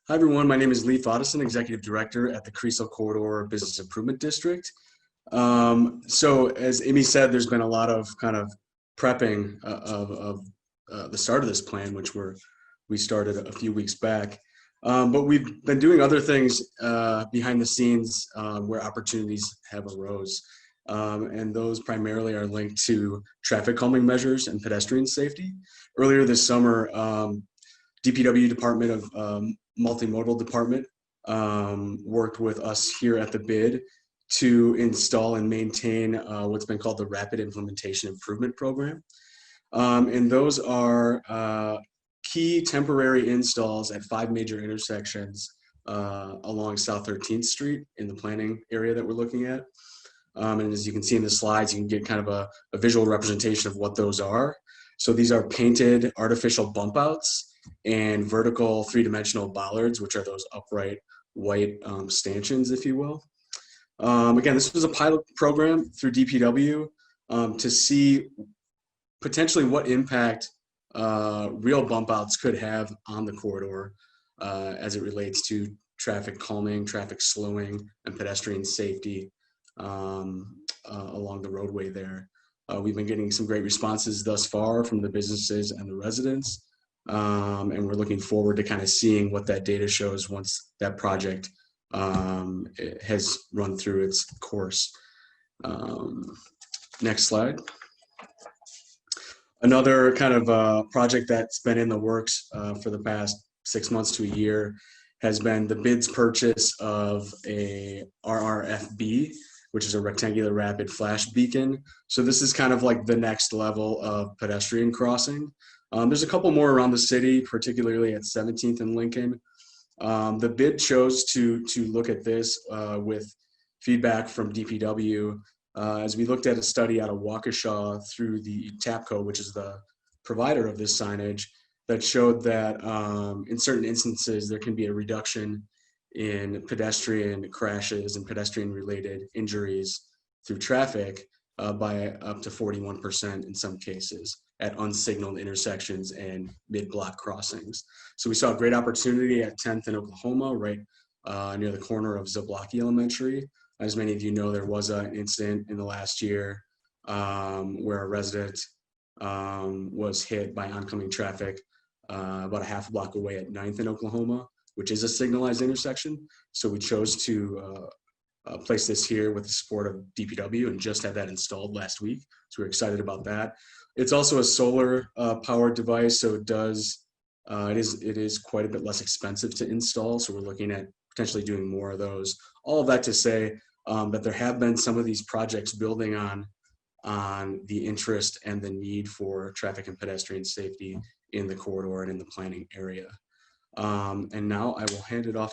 Hi, everyone. My name is Lee Fodison, Executive Director at the Creasel Corridor Business Improvement District. So as Amy said, there's been a lot of kind of prepping of the start of this plan, which we started a few weeks back. But we've been doing other things behind the scenes where opportunities have arose. And those primarily are linked to traffic calming measures and pedestrian safety. Earlier this summer, DPW Department of Multimodal Department worked with us here at the BID to install and maintain what's been called the Rapid Implementation Improvement Program. And those are key temporary installs at 5 major intersections along South 13th Street in the planning area that we're looking at. And as you can see in the slides, you can get kind of a visual representation of what those are. So these are painted artificial bump outs and vertical 3-dimensional bollards, which are those upright white stanchions, if you will. Again, this was a pilot program through DPW to see potentially what impact real bump outs could have on the corridor as it relates to traffic calming, traffic slowing, and pedestrian safety along the roadway there. We've been getting some great responses thus far from the businesses and the residents. And we're looking forward to kind of seeing what that data shows once that project has run through its course. Next slide. Another kind of project that's been in the works for the past 6 months to a year has been the BID's purchase of a RRFB, which is a rectangular rapid flash beacon. So this is kind of like the next level of pedestrian crossing. There's a couple more around the city, particularly at 17th and Lincoln. The BID chose to look at this with feedback from DPW as we looked at a study out of Waukesha through the TAPCO, which is the provider of this signage, that showed that in certain instances there can be a reduction in pedestrian crashes and pedestrian-related injuries through traffic by up to 41% in some cases at unsignaled intersections and mid-block crossings. So we saw a great opportunity at 10th and Oklahoma, right near the corner of Zablocki Elementary. As many of you know, there was an incident in the last year where a resident was hit by oncoming traffic about a half a block away at 9th and Oklahoma, which is a signalized intersection. So we chose to place this here with the support of DPW and just had that installed last week. So we're excited about that. It's also a solar powered device, so it is quite a bit less expensive to install. So we're looking at potentially doing more of those. All of that to say that there have been some of these projects building on the interest and the need for traffic and pedestrian safety in the corridor and in the planning area. And now I will hand it off